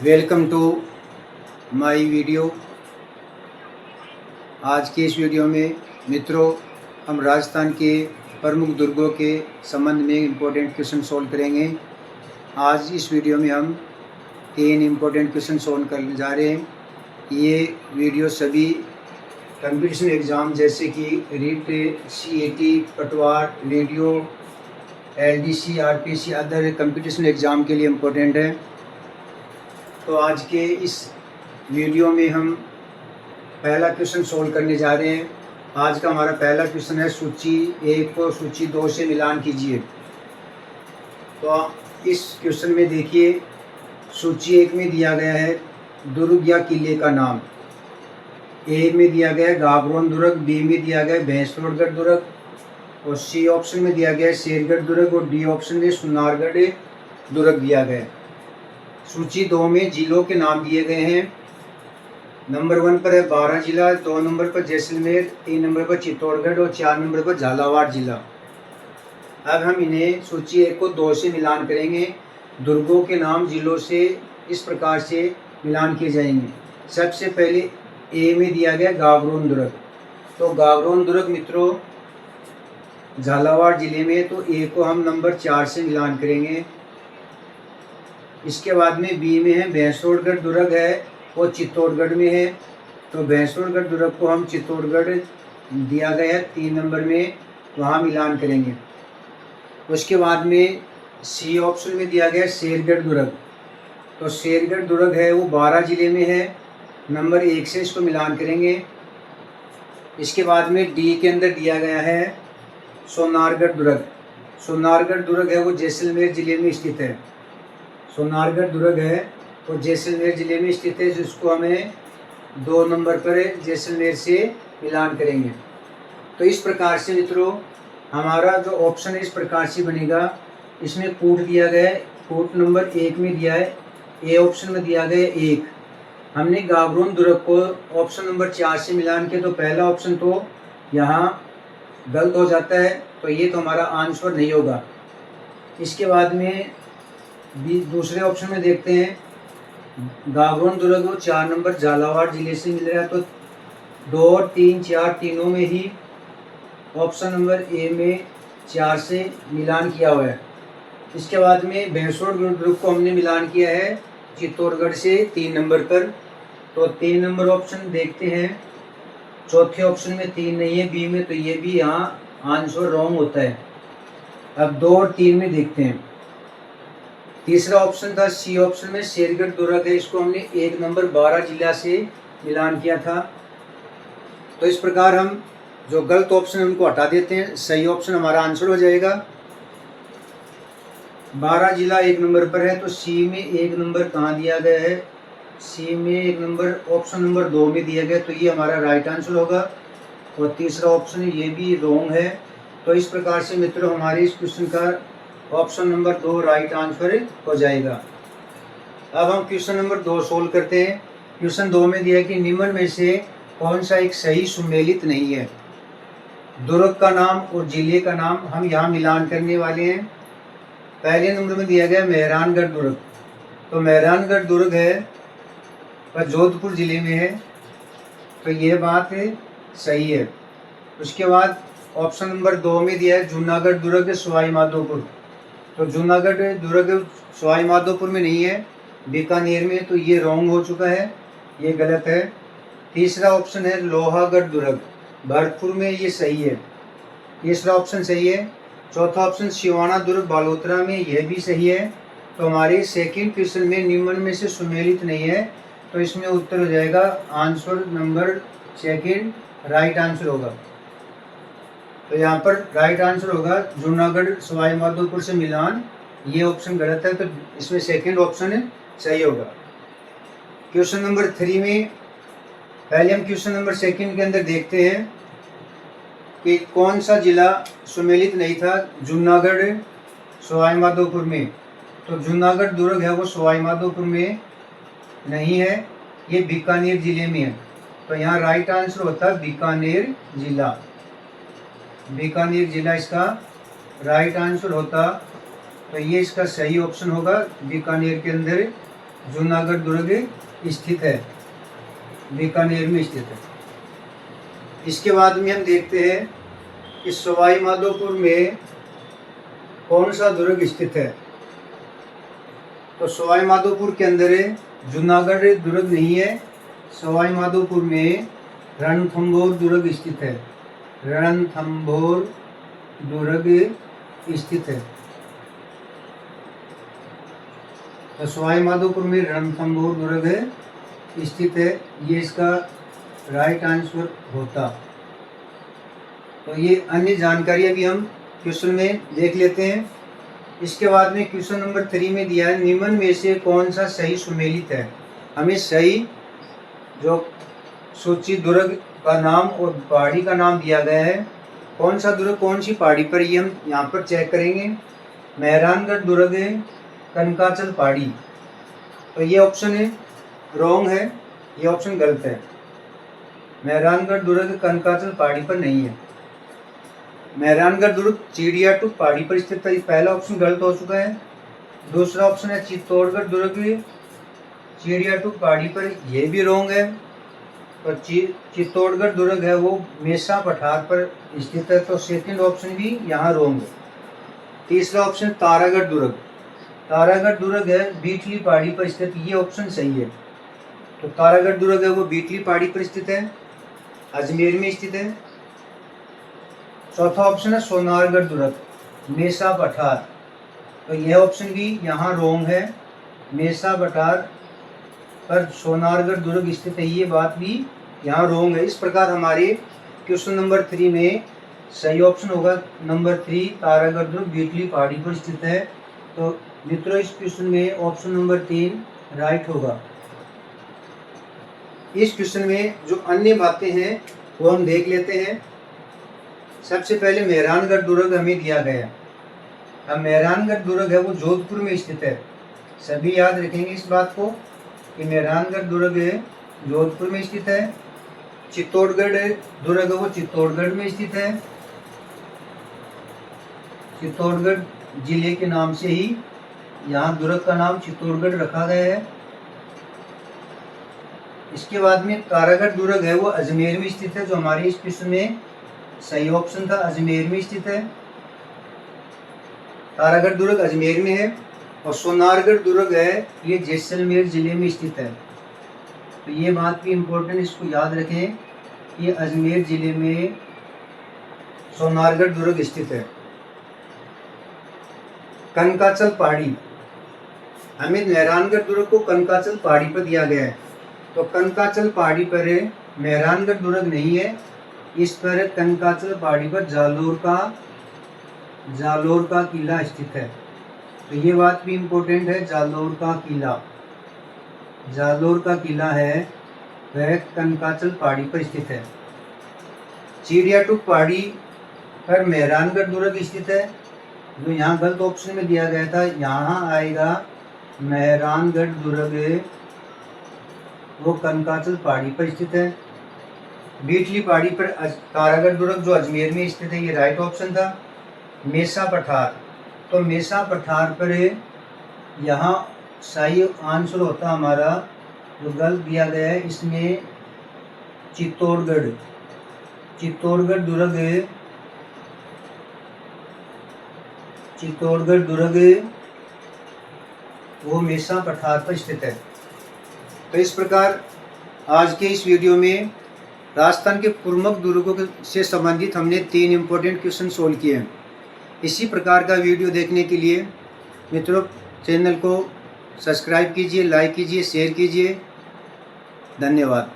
Welcome to my video. आज के इस वीडियो में मित्रों हम राजस्थान के प्रमुख दुर्गों के संबंध में इम्पोर्टेंट क्वेश्चन सॉल्व करेंगे। आज इस वीडियो में हम 3 इम्पोर्टेंट क्वेश्चन सॉल्व करने जा रहे हैं। ये वीडियो सभी कंपटीशन एग्ज़ाम जैसे कि रीट, CAT, पटवार, radio, LDC, RPC other competition exam के लिए इम्पोर्टेंट है। तो आज के इस वीडियो में हम पहला क्वेश्चन सॉल्व करने जा रहे हैं। आज का हमारा पहला क्वेश्चन है सूची 1 को सूची 2 से मिलान कीजिए। तो इस क्वेश्चन में देखिए, सूची 1 में दिया गया है दुर्ग या किले का नाम। ए में दिया गया है गागरोन दुर्ग, बी में दिया गया है भैंसलोडगढ़ दुर्ग, और सी ऑप्शन में दिया गया है शेरगढ़ दुर्ग, और डी ऑप्शन में सुनारगढ़ दुर्ग दिया गया है। सूची 2 में जिलों के नाम दिए गए हैं। नंबर 1 पर है बारां जिला, 2 नंबर पर जैसलमेर, 3 नंबर पर चित्तौड़गढ़ और 4 नंबर पर झालावाड़ जिला। अब हम इन्हें सूची 1 को 2 से मिलान करेंगे। दुर्गों के नाम जिलों से इस प्रकार से मिलान किए जाएंगे। सबसे पहले ए में दिया गया गागरोन दुर्ग। तो गागरोन दुर्ग मित्रों झालावाड़ जिले में, तो ए को हम नंबर 4 से मिलान करेंगे। इसके बाद में बी में है भैंसलोडगढ़ दुर्ग है, वो चित्तौड़गढ़ में है, तो भैंसलोडगढ़ दुर्ग को हम चित्तौड़गढ़ दिया गया है 3 नंबर में, वहाँ मिलान करेंगे। उसके बाद में सी ऑप्शन में दिया गया शेरगढ़ दुर्ग। तो शेरगढ़ दुर्ग है वो बारां जिले में है, नंबर 1 से इसको मिलान करेंगे। इसके बाद में डी के अंदर दिया गया है सोनारगढ़ दुर्ग। सोनारगढ़ दुर्ग है वो जैसलमेर जिले में स्थित है। सोनारगढ़ दुर्ग है वो जैसलमेर ज़िले में स्थित है, जिसको हमें 2 नंबर पर जैसलमेर से मिलान करेंगे। तो इस प्रकार से मित्रों हमारा जो ऑप्शन है इस प्रकार से बनेगा। इसमें कूट दिया गया है, कूट नंबर 1 में दिया है, ए ऑप्शन में दिया गया है 1। हमने गागरोन दुर्ग को ऑप्शन नंबर 4 से मिलान किया, तो पहला ऑप्शन तो यहाँ गलत हो जाता है, तो ये तो हमारा आंसर नहीं होगा। इसके बाद में दूसरे ऑप्शन में देखते हैं, गागरोन दुर्ग वो 4 नंबर झालावाड़ जिले से मिल रहा है, तो 2 और 3 4 तीनों में ही ऑप्शन नंबर ए में 4 से मिलान किया हुआ है। इसके बाद में भैंसलोडगढ़ दुर्ग को हमने मिलान किया है चित्तौड़गढ़ से 3 नंबर पर, तो 3 नंबर ऑप्शन देखते हैं। चौथे ऑप्शन में 3 नहीं है बी में, तो ये भी यहाँ आंसर रॉन्ग होता है। अब 2 और 3 में देखते हैं। तीसरा ऑप्शन था सी ऑप्शन में शेरगढ़ दुर्ग है, इसको हमने 1 नंबर बारां जिला से मिलान किया था। तो इस प्रकार हम जो गलत ऑप्शन है उनको हटा देते हैं, सही ऑप्शन हमारा आंसर हो जाएगा। बारां जिला 1 नंबर पर है, तो सी में 1 नंबर कहाँ दिया गया है, सी में 1 नंबर ऑप्शन नंबर 2 में दिया गया, तो ये हमारा राइट आंसर होगा। और तीसरा ऑप्शन ये भी रॉन्ग है। तो इस प्रकार से मित्रों हमारे इस क्वेश्चन का ऑप्शन नंबर 2 राइट आंसर हो जाएगा। अब हम क्वेश्चन नंबर 2 सोल्व करते हैं। क्वेश्चन 2 में दिया है कि निम्न में से कौन सा एक सही सुमेलित नहीं है। दुर्ग का नाम और जिले का नाम हम यहाँ मिलान करने वाले हैं। पहले नंबर में दिया गया मेहरानगढ़ दुर्ग। तो मेहरानगढ़ दुर्ग है वह जोधपुर जिले में है, तो ये बात सही है। उसके बाद ऑप्शन नंबर 2 में दिया है जूनागढ़ दुर्ग सवाई माधोपुर। तो जूनागढ़ दुर्ग सवाई माधोपुर में नहीं है, बीकानेर में, तो ये रॉन्ग हो चुका है, ये गलत है। तीसरा ऑप्शन है लोहागढ़ दुर्ग, भरतपुर में, ये सही है, तीसरा ऑप्शन सही है। चौथा ऑप्शन सिवाना दुर्ग बालोतरा में, यह भी सही है। तो हमारे सेकंड क्वेश्चन में निम्न में से सुमेलित नहीं है, तो इसमें उत्तर हो जाएगा आंसर नंबर 2 राइट आंसर होगा। तो यहाँ पर राइट आंसर होगा जूनागढ़ सवाई माधोपुर से मिलान, ये ऑप्शन गलत है, तो इसमें सेकंड ऑप्शन सही होगा। क्वेश्चन नंबर 3 में पहले हम क्वेश्चन नंबर 2 के अंदर देखते हैं कि कौन सा जिला सुमेलित नहीं था जूनागढ़ सवाई माधोपुर में। तो जूनागढ़ दुर्ग है वो सवाई माधोपुर में नहीं है, ये बीकानेर जिले में है, तो यहाँ राइट आंसर होता है बीकानेर जिला। बीकानेर जिला इसका राइट आंसर होता, तो ये इसका सही ऑप्शन होगा। बीकानेर के अंदर जूनागढ़ दुर्ग स्थित है, बीकानेर में स्थित है। इसके बाद में हम देखते हैं कि सवाई माधोपुर में कौन सा दुर्ग स्थित है। तो सवाई माधोपुर के अंदर जूनागढ़ दुर्ग नहीं है, सवाई माधोपुर में रणथंभौर दुर्ग स्थित है, रणथंभौर दुर्ग स्थित है। तो सवाई माधोपुर में रणथंभौर दुर्ग स्थित है, ये इसका राइट आंसर होता। तो ये अन्य जानकारी भी हम क्वेश्चन में देख लेते हैं। इसके बाद में क्वेश्चन नंबर 3 में दिया है, निम्न में से कौन सा सही सुमेलित है। हमें सही जो सूची दुर्ग का नाम और पहाड़ी का नाम दिया गया है, कौन सा दुर्ग कौन सी पहाड़ी पर, ये हम यहाँ पर चेक करेंगे। मेहरानगढ़ दुर्ग कनकाचल पहाड़ी, तो ये ऑप्शन है रॉन्ग है, ये ऑप्शन गलत है। मेहरानगढ़ दुर्ग कनकाचल पहाड़ी पर नहीं है। मेहरानगढ़ दुर्ग चिड़ियाटूप पहाड़ी पर स्थित है, पहला ऑप्शन गलत हो चुका है। दूसरा ऑप्शन है चित्तौड़गढ़ दुर्ग चिड़ियाटूप पहाड़ी पर, यह भी रॉन्ग है। तो चित्तौड़गढ़ दुर्ग है वो मेसा पठार पर स्थित है, तो सेकंड ऑप्शन भी यहाँ रॉन्ग है। तीसरा ऑप्शन तारागढ़ दुर्ग, तारागढ़ दुर्ग है बीटली पहाड़ी पर स्थित, ये ऑप्शन सही है। तो तारागढ़ दुर्ग है वो बीटली पहाड़ी पर स्थित है, अजमेर में स्थित है। चौथा ऑप्शन है सोनारगढ़ दुर्ग मेसा पठार, तो यह ऑप्शन भी यहाँ रॉन्ग है। मेसा पठार पर सोनारगढ़ दुर्ग स्थित है, ये बात भी यहाँ रॉन्ग है। इस प्रकार हमारे क्वेश्चन नंबर 3 में सही ऑप्शन होगा नंबर 3, तारागढ़ दुर्ग बीटली पहाड़ी पर स्थित है। तो मित्रों इस क्वेश्चन में ऑप्शन नंबर 3 राइट होगा। इस क्वेश्चन में जो अन्य बातें हैं वो हम देख लेते हैं। सबसे पहले मेहरानगढ़ दुर्ग हमें दिया गया। अब मेहरानगढ़ दुर्ग है वो जोधपुर में स्थित है, सभी याद रखेंगे इस बात को कि मेहरानगढ़ दुर्ग जोधपुर में स्थित है। चित्तौड़गढ़ दुर्ग है वो चित्तौड़गढ़ में स्थित है, चित्तौड़गढ़ जिले के नाम से ही यहाँ दुर्ग का नाम चित्तौड़गढ़ रखा गया है। इसके बाद में तारागढ़ दुर्ग है वो अजमेर में स्थित है, जो हमारे इस क्वेश्चन में सही ऑप्शन था, अजमेर में स्थित है। तारागढ़ दुर्ग अजमेर में है। और सोनारगढ़ दुर्ग है ये जैसलमेर जिले में स्थित है, तो ये बात भी इम्पोर्टेंट, इसको याद रखें कि अजमेर जिले में सोनारगढ़ दुर्ग स्थित है। कनकाचल पहाड़ी, हमें मेहरानगढ़ दुर्ग को कनकाचल पहाड़ी पर दिया गया है, तो कनकाचल पहाड़ी पर मेहरानगढ़ दुर्ग नहीं है, इस पर कनकाचल पहाड़ी पर जालोर का किला स्थित है। तो ये बात भी इम्पोर्टेंट है, जालोर का किला है वह कनकाचल पहाड़ी पर स्थित है। चिड़ियाटूप पहाड़ी पर मेहरानगढ़ दुर्ग स्थित है, जो यहाँ गलत ऑप्शन में दिया गया था, यहाँ आएगा मेहरानगढ़ दुर्ग वो कनकाचल पहाड़ी पर स्थित है। बीटली पहाड़ी पर तारागढ़ दुर्ग जो अजमेर में स्थित है, ये राइट ऑप्शन था। मेसा पठार, तो मेसा पठार पर यहाँ सही आंसर होता हमारा, जो गलत दिया गया है इसमें चित्तौड़गढ़ दुर्ग वो मेसा पठार पर स्थित है। तो इस प्रकार आज के इस वीडियो में राजस्थान के प्रमुख दुर्गों से संबंधित हमने 3 इम्पोर्टेंट क्वेश्चन सोल्व किए हैं। इसी प्रकार का वीडियो देखने के लिए मित्रों चैनल को सब्सक्राइब कीजिए, लाइक कीजिए, शेयर कीजिए। धन्यवाद।